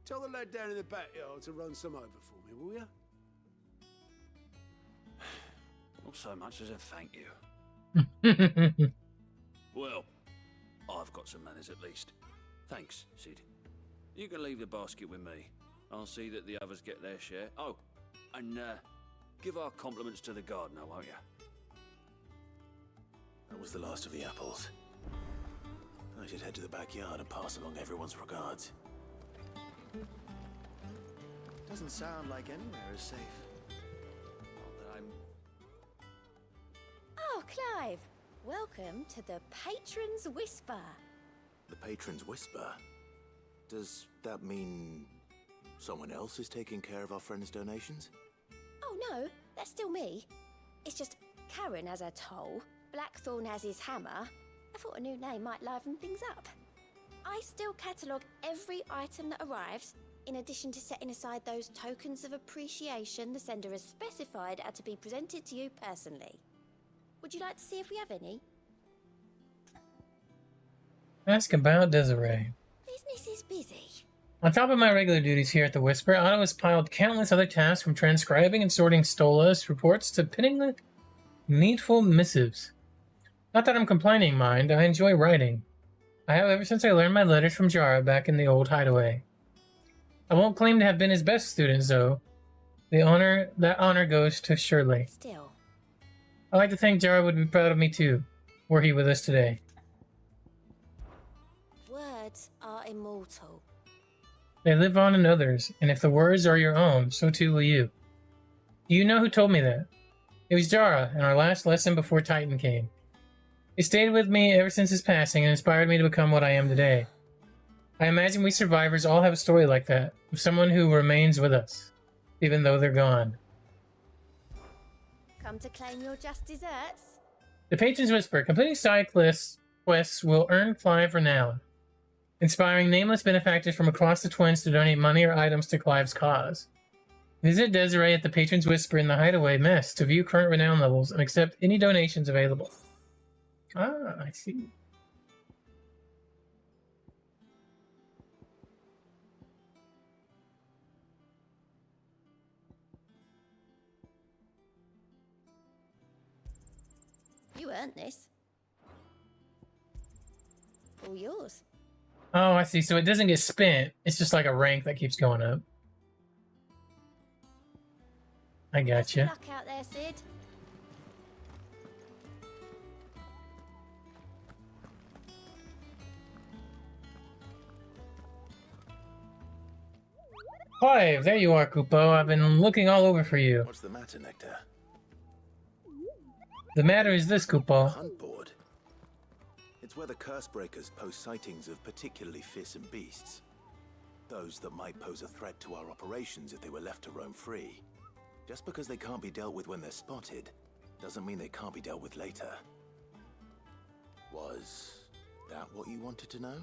Tell the lad down in the backyard to run some over for me, will ya? Not so much as a thank you. Well, I've got some manners at least. Thanks, Sid. You can leave the basket with me. I'll see that the others get their share. Oh, and give our compliments to the gardener, won't you? That was the last of the apples. I should head to the backyard and pass along everyone's regards. Doesn't sound like anywhere is safe. Not that I'm... Oh, Clive! Welcome to the Patron's Whisper. The Patron's Whisper? Does that mean someone else is taking care of our friend's donations? Oh no, that's still me. It's just Karen has her toll, Blackthorn has his hammer. I thought a new name might liven things up. I still catalogue every item that arrives, in addition to setting aside those tokens of appreciation the sender has specified are to be presented to you personally. Would you like to see if we have any? Ask about Desiree. Business is busy. On top of my regular duties here at the Whisper, Otto has piled countless other tasks from transcribing and sorting Stola's reports to pinning the needful missives. Not that I'm complaining, mind. I enjoy writing. I have ever since I learned my letters from Jara back in the old hideaway. I won't claim to have been his best student, though. That honor goes to Shirley. Still. I like to think Jara would be proud of me too, were he with us today. Words are immortal. They live on in others, and if the words are your own, so too will you. Do you know who told me that? It was Jara in our last lesson before Titan came. He stayed with me ever since his passing and inspired me to become what I am today. I imagine we survivors all have a story like that, of someone who remains with us, even though they're gone. Come to claim your just desserts? The Patron's Whisper. Completing side quests will earn Clive renown, inspiring nameless benefactors from across the Twins to donate money or items to Clive's cause. Visit Desiree at the Patron's Whisper in the Hideaway Mess to view current renown levels and accept any donations available. Ah, I see. You earned this. All yours. Oh, I see. So it doesn't get spent. It's just like a rank that keeps going up. I gotcha. Luck out there, Sid. Clive, there you are, Kupo. I've been looking all over for you. What's the matter, Nectar? The matter is this, Kupo. Hunt board. It's where the Cursebreakers post sightings of particularly fearsome beasts. Those that might pose a threat to our operations if they were left to roam free. Just because they can't be dealt with when they're spotted, doesn't mean they can't be dealt with later. Was that what you wanted to know?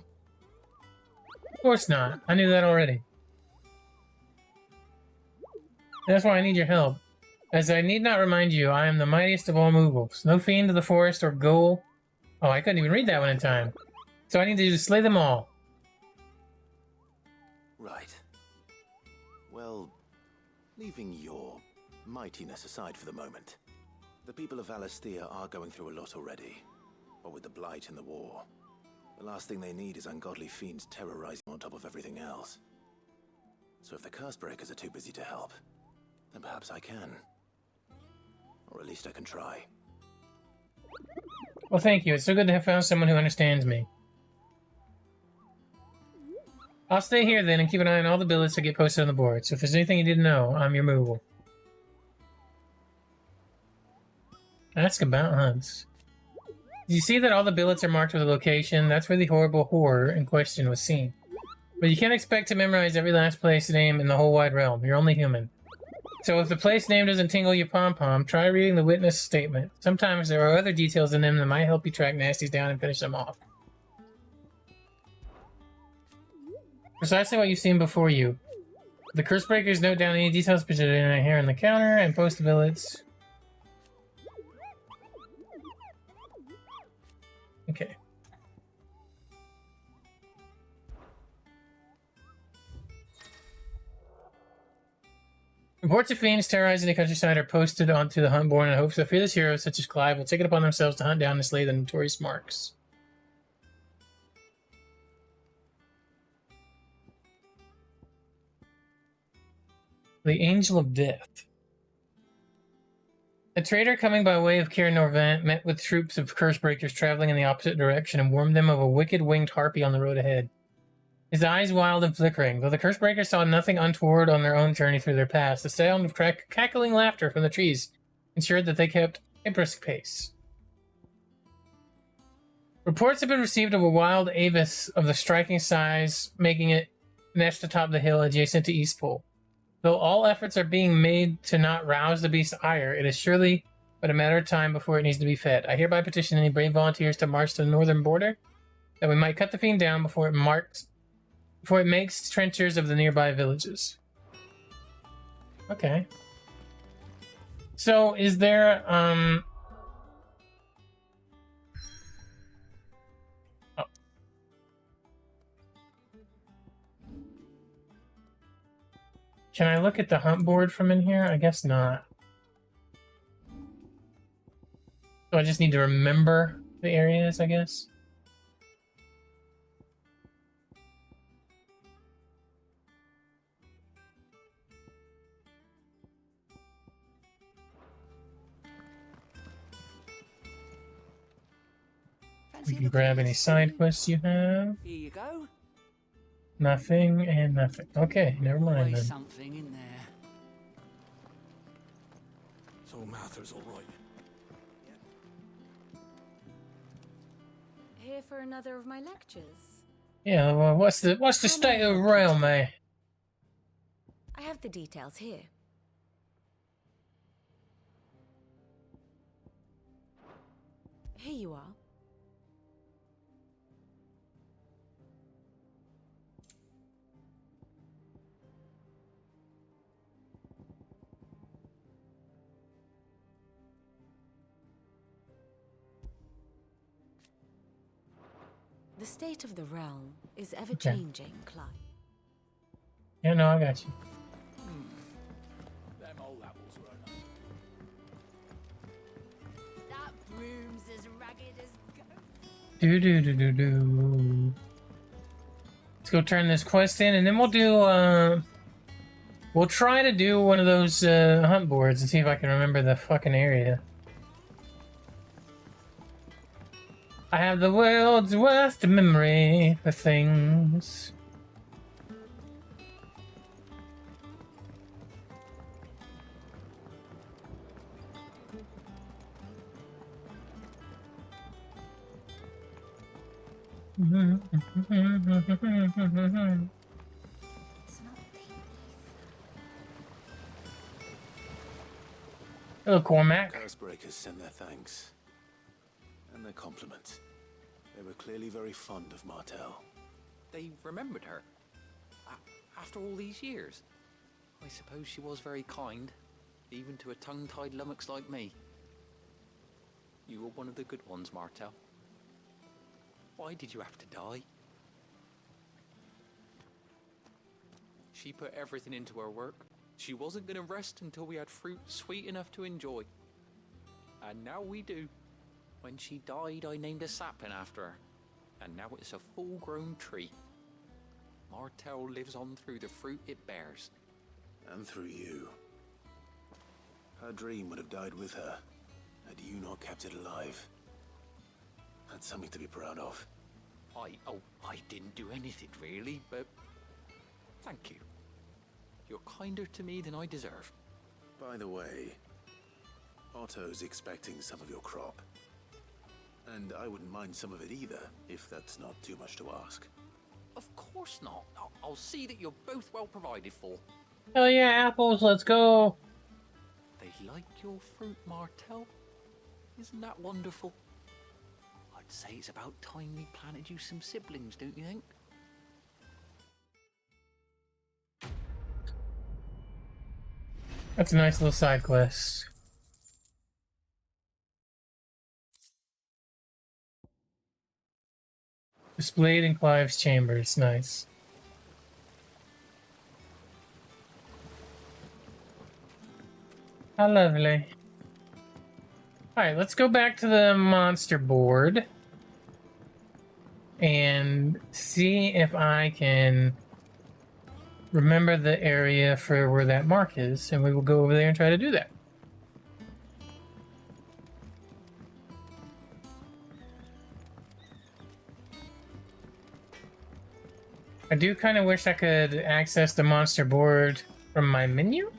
Of course not. I knew that already. That's why I need your help. As I need not remind you, I am the mightiest of all Moogles. No fiend of the forest or ghoul. Oh, I couldn't even read that one in time. So I need to just slay them all. Right. Well, leaving your mightiness aside for the moment, the people of Valisthea are going through a lot already. What with the Blight and the war, the last thing they need is ungodly fiends terrorizing on top of everything else. So if the Cursebreakers are too busy to help, then perhaps I can. Or at least I can try. Well, thank you. It's so good to have found someone who understands me. I'll stay here then and keep an eye on all the billets that get posted on the board. So if there's anything you didn't know, I'm your Moogle. Ask about hunts. Did you see that all the billets are marked with a location? That's where the horrible horror in question was seen. But you can't expect to memorize every last place name in the whole wide realm. You're only human. So if the place name doesn't tingle your pom-pom, try reading the witness statement. Sometimes there are other details in them that might help you track nasties down and finish them off. Precisely what you've seen before you. The Cursebreakers note down any details presented here on the counter and post the billets. Okay. Reports of fiends terrorizing the countryside are posted onto the hunt board in hopes that fearless heroes such as Clive will take it upon themselves to hunt down and slay the notorious marks. The Angel of Death. A trader coming by way of Cair Norvant met with troops of Cursebreakers traveling in the opposite direction and warned them of a wicked winged harpy on the road ahead. His eyes wild and flickering. Though the Cursebreakers saw nothing untoward on their own journey through their pass, the sound of cackling laughter from the trees ensured that they kept a brisk pace. Reports have been received of a wild avis of the striking size, making it nest atop the hill adjacent to Eastpole. Though all efforts are being made to not rouse the beast's ire, it is surely but a matter of time before it needs to be fed. I hereby petition any brave volunteers to march to the northern border, that we might cut the fiend down before it makes trenchers of the nearby villages. Okay. So, is there, Oh. Can I look at the hunt board from in here? I guess not. So I just need to remember the areas, I guess. We can grab any side quests you have. Here you go. Nothing and nothing. Okay, never mind Always then. something in there. So Martha's all right. Here for another of my lectures. Yeah, well, what's the state of the realm, eh? I have the details here. Here you are. The state of the realm is ever-changing, Clive. Yeah, no, I got you. Them old apples were enough. That broom's as ragged as Do. Let's go turn this quest in, and then we'll do, we'll try to do one of those, hunt boards and see if I can remember the fucking area. I have the world's worst memory for things. Hello, Cormac. Cursebreakers send their thanks. And their compliments. They were clearly very fond of Martel. They remembered her. After all these years. I suppose she was very kind, even to a tongue-tied lummox like me. You were one of the good ones, Martel. Why did you have to die? She put everything into her work. She wasn't going to rest until we had fruit sweet enough to enjoy. And now we do. When she died, I named a sapling after her. And now it's a full-grown tree. Martel lives on through the fruit it bears. And through you. Her dream would have died with her, had you not kept it alive. That's something to be proud of. I didn't do anything really, but thank you. You're kinder to me than I deserve. By the way, Otto's expecting some of your crop. And I wouldn't mind some of it either, if that's not too much to ask. Of course not. I'll see that you're both well provided for. Hell yeah, apples, let's go. They like your fruit, Martel. Isn't that wonderful? I'd say it's about time we planted you some siblings, don't you think? That's a nice little side quest. Displayed in Clive's chambers, nice. How lovely. Alright, let's go back to the monster board and see if I can remember the area for where that mark is, and we will go over there and try to do that. I do kind of wish I could access the monster board from my menu,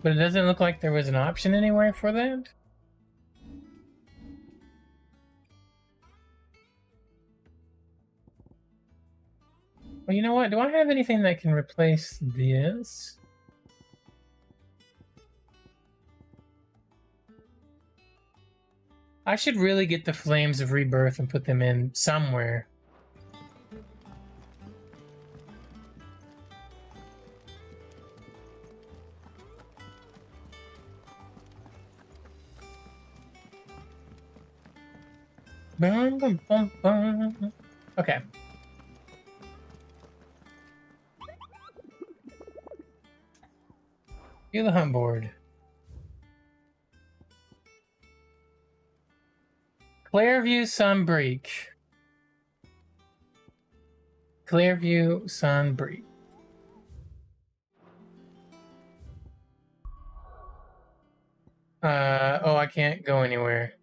but it doesn't look like there was an option anywhere for that. Well, you know what? Do I have anything that can replace this? I should really get the Flames of Rebirth and put them in somewhere. Bum, bum, bum, bum. Okay. View the hunt board. Clearview Sunbreak. Clearview Sunbreak. Oh, I can't go anywhere.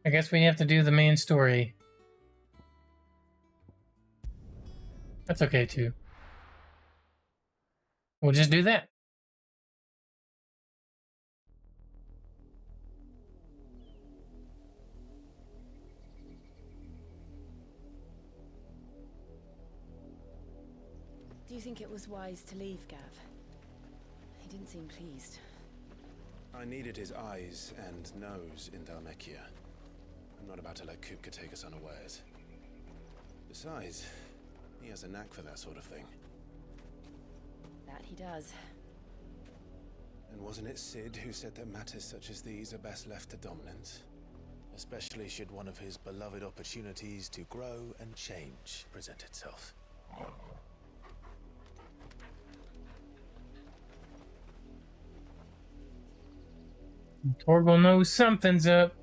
I guess we have to do the main story. That's okay too. We'll just do that. Do you think it was wise to leave, Gav? He didn't seem pleased. I needed his eyes and nose in Dhalmekia. I'm not about to let Kupka take us unawares. Besides, he has a knack for that sort of thing. That he does. And wasn't it Sid who said that matters such as these are best left to dominance? Especially should one of his beloved opportunities to grow and change present itself. Torgal knows something's up.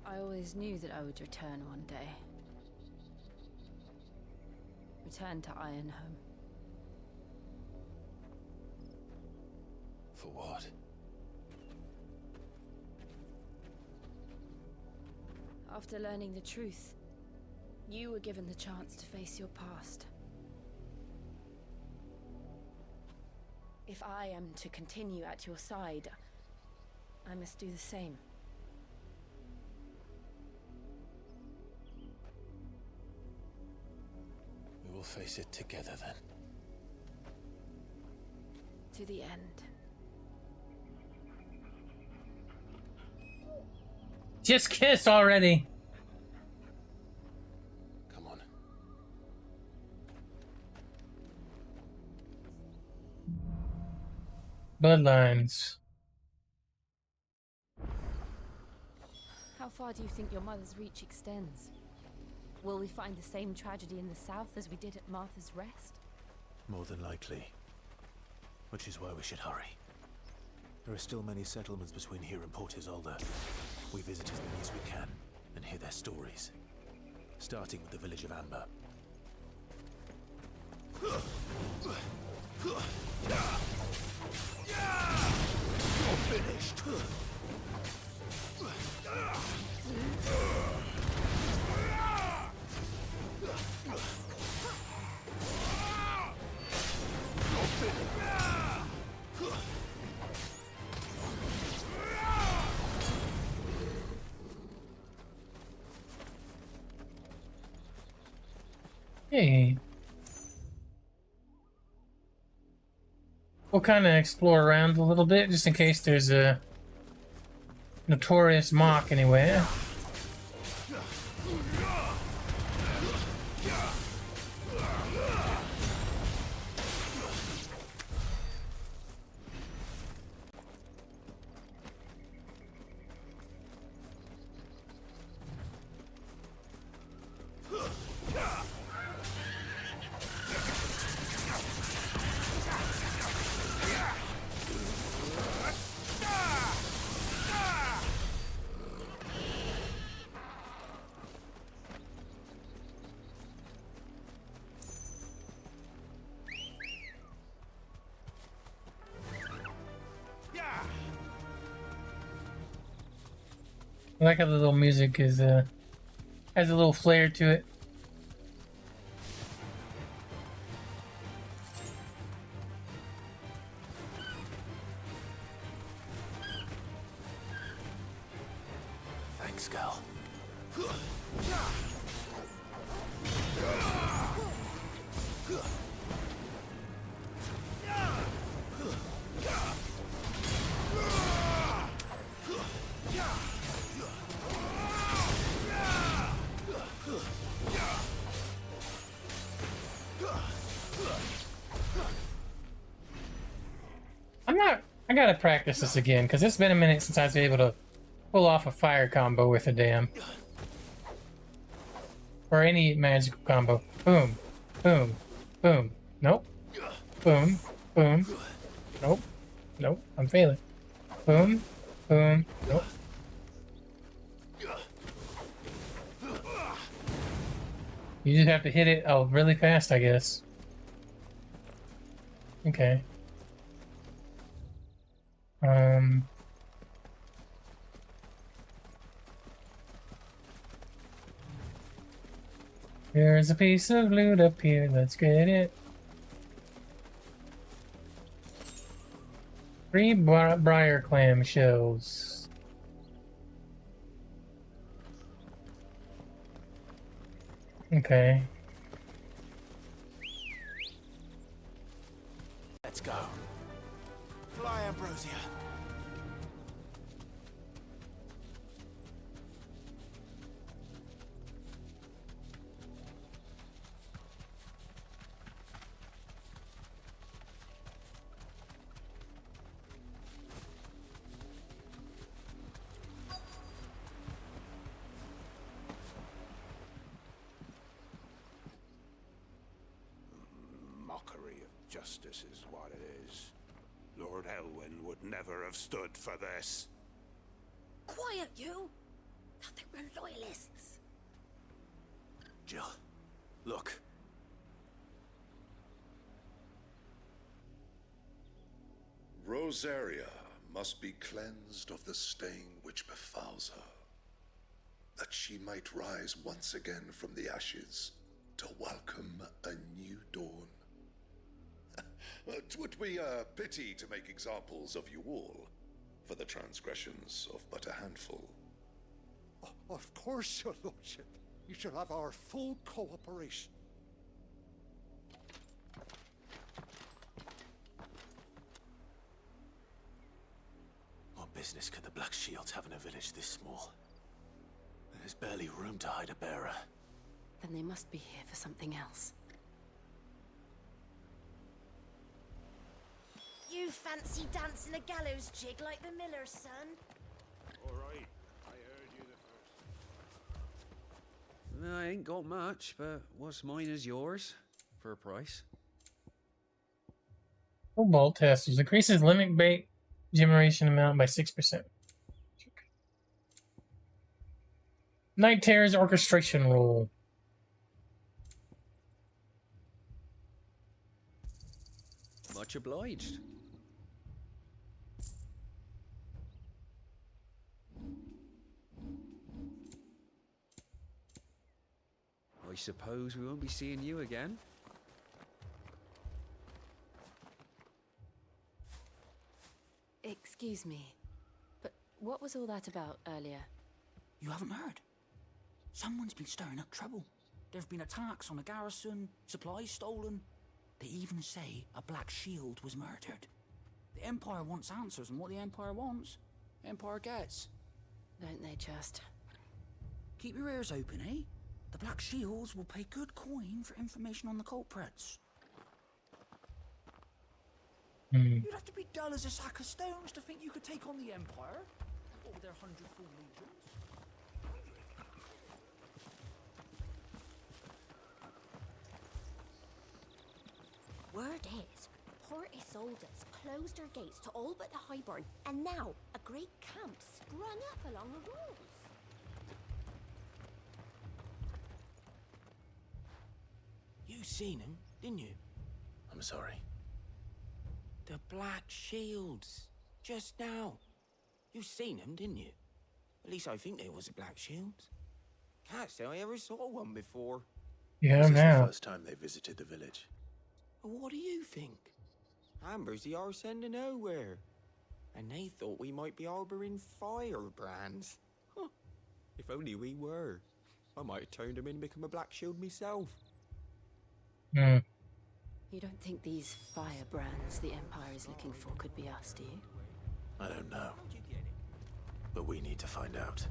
I always knew that I would return one day. Return to Ironhome. For what? After learning the truth, you were given the chance to face your past. If I am to continue at your side, I must do the same. We will face it together then. To the end. Just kiss already. Come on. Bloodlines. How far do you think your mother's reach extends? Will we find the same tragedy in the south as we did at Martha's Rest? More than likely. Which is why we should hurry. There are still many settlements between here and Port Isolde. We visit as many as we can and hear their stories. Starting with the village of Amber. You're finished. Hey. We'll kind of explore around a little bit, just in case there's a notorious mock anywhere. I like how the little music is has a little flair to it. Thanks, girl. I gotta practice this again, because it's been a minute since I was able to pull off a fire combo with a dam. Or any magical combo. Boom. Boom. Boom. Nope. Boom. Boom. Nope. Nope. I'm failing. Boom. Boom. Nope. You just have to hit it really fast, I guess. Okay. There's a piece of loot up here. Let's get it. 3 briar clam shells. Okay. Let's go. Fly, Ambrosia. Mockery of justice is what it is. Lord Elwyn would never have stood for this. Quiet, you! Nothing we're loyalists. Jill, look. Rosaria must be cleansed of the stain which befouls her, that she might rise once again from the ashes to welcome a new dawn. 'Twould be a pity to make examples of you all, for the transgressions of but a handful. Of course, your lordship. You shall have our full cooperation. What business could the Black Shields have in a village this small? There's barely room to hide a bearer. Then they must be here for something else. You fancy dancing a gallows jig like the miller's son? All right. I heard you the first. I ain't got much, but what's mine is yours, for a price. Cobalt testers increases limit bait generation amount by 6%. Night Terror's orchestration rule. Much obliged. I suppose we won't be seeing you again. Excuse me, but what was all that about earlier? You haven't heard? Someone's been stirring up trouble. There have been attacks on the garrison, supplies stolen. They even say a Black Shield was murdered. The Empire wants answers, and what the Empire wants, Empire gets. Don't they just? Keep your ears open, eh? The Black Shields will pay good coin for information on the culprits. You'd have to be dull as a sack of stones to think you could take on the Empire, or their 100 full legions. Word is, Port Isolde's closed her gates to all but the Highborn, and now a great camp sprung up along the walls. You seen him, didn't you? I'm sorry. The Black Shields. Just now. You seen him, didn't you? At least I think there was a Black Shield. Can't say I ever saw one before. Yeah, This is the now. first time they visited the village. What do you think? Amber's the arse end of nowhere. And they thought we might be harboring firebrands. Huh. If only we were. I might have turned them in and become a Black Shield myself. Hmm. You don't think these firebrands the Empire is looking for could be us, do you? I don't know. But we need to find out.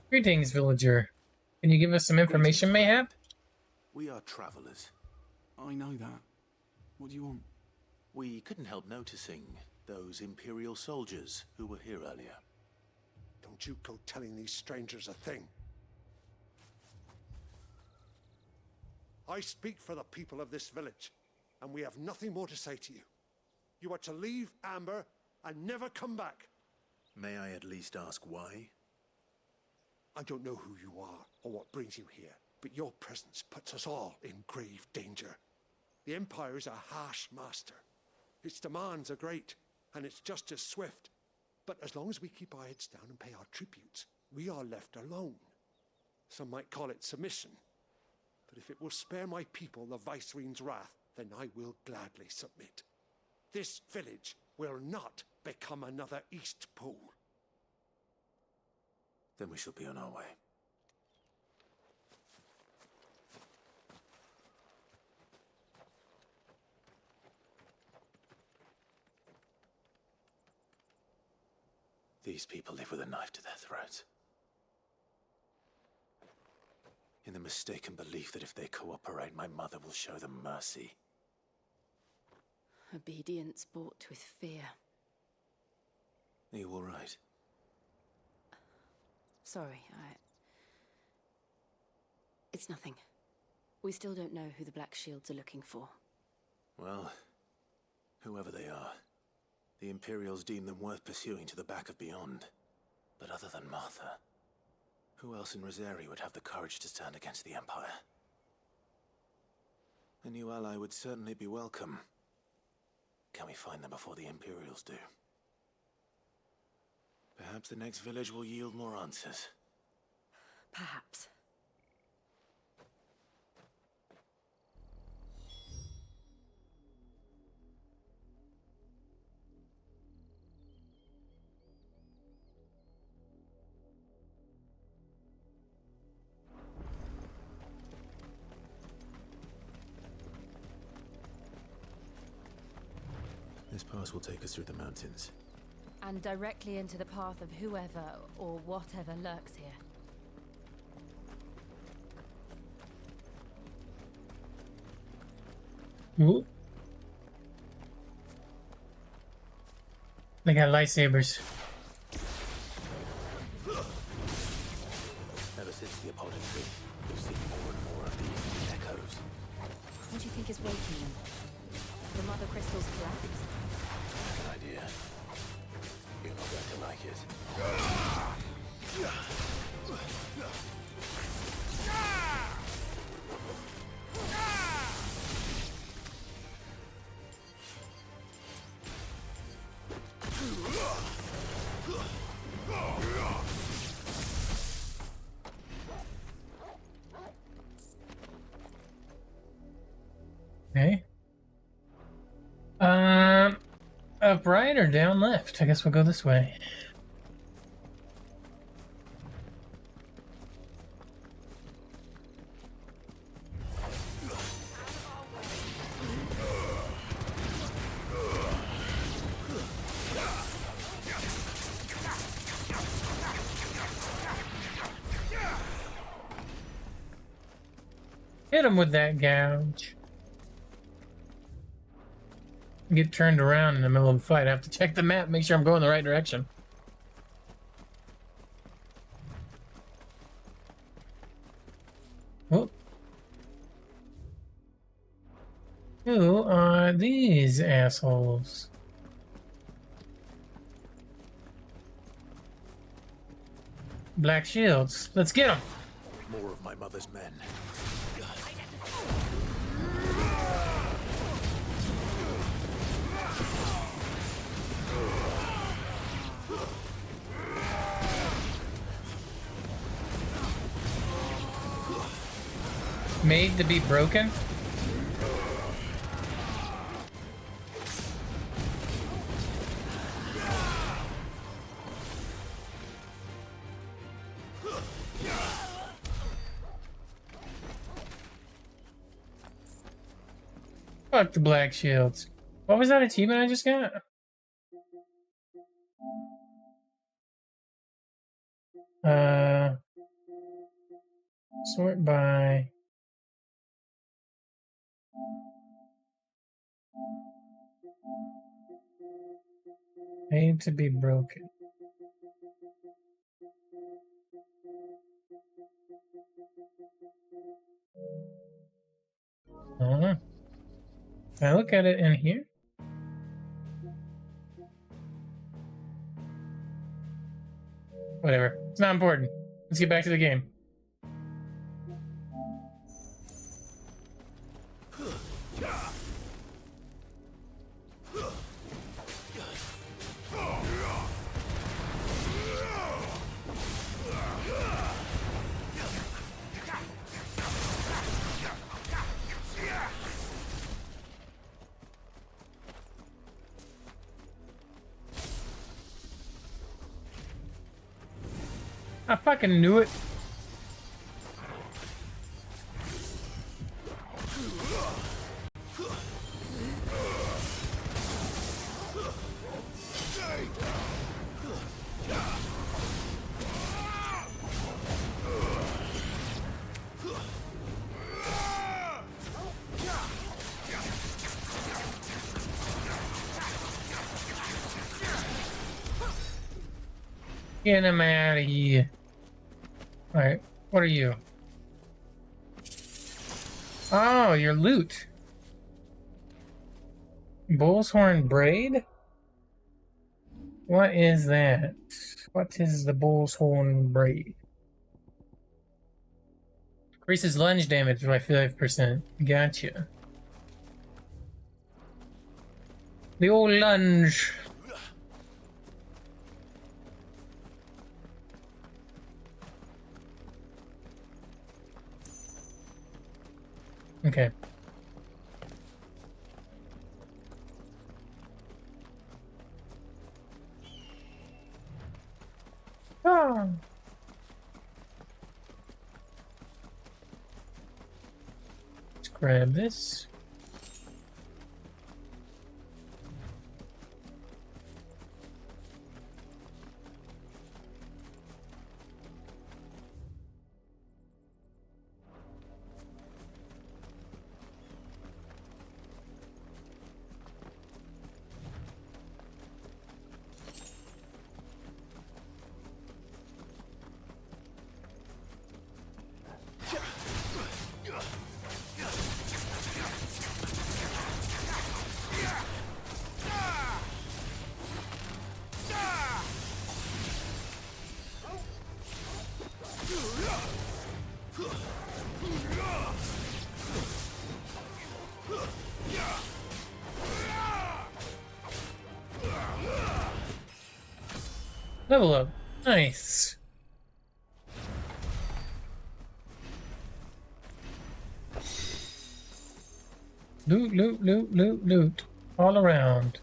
Greetings, villager. Can you give us some information, mayhap? We are travelers. I know that. What do you want? We couldn't help noticing those Imperial soldiers who were here earlier. Don't you go telling these strangers a thing. I speak for the people of this village, and we have nothing more to say to you. You are to leave Amber and never come back. May I at least ask why? I don't know who you are or what brings you here, but your presence puts us all in grave danger. The Empire is a harsh master. Its demands are great, and its justice swift. But as long as we keep our heads down and pay our tributes, we are left alone. Some might call it submission. But if it will spare my people the Viceroy's wrath, then I will gladly submit. This village will not become another East Pool. Then we shall be on our way. These people live with a knife to their throats. In the mistaken belief that if they cooperate, my mother will show them mercy. Obedience bought with fear. Are you all right? Sorry, It's nothing. We still don't know who the Black Shields are looking for. Well, whoever they are, the Imperials deem them worth pursuing to the back of beyond. But other than Martha, who else in Rosari would have the courage to stand against the Empire? A new ally would certainly be welcome. Can we find them before the Imperials do? Perhaps the next village will yield more answers. Perhaps. This pass will take us through the mountains. And directly into the path of whoever or whatever lurks here. Ooh. They got lightsabers. Ever since the Apollo tree, we've seen more and more of these echoes. What do you think is waking them? The mother crystal's collapse? An idea. You're not going to like it. Okay. Up right or down left? I guess we'll go this way. Hit him with that gouge. Get turned around in the middle of the fight. I have to check the map, make sure I'm going the right direction. Oh. Who are these assholes? Black shields. Let's get them. more of my mother's men. Made to be broken? Fuck the black shields. What was that achievement I just got? Sort by... Made to be broken. Can I look at it in here? Whatever. It's not important. Let's get back to the game. I fucking knew it. Get him out of here. Alright, what are you? Oh, your loot. Bull's horn braid? What is that? What is the bull's horn braid? Increases lunge damage by 5%. Gotcha. The old lunge. Okay. Ah. Let's grab this. Level up. Nice. Loot, loot, loot, loot, loot. All around.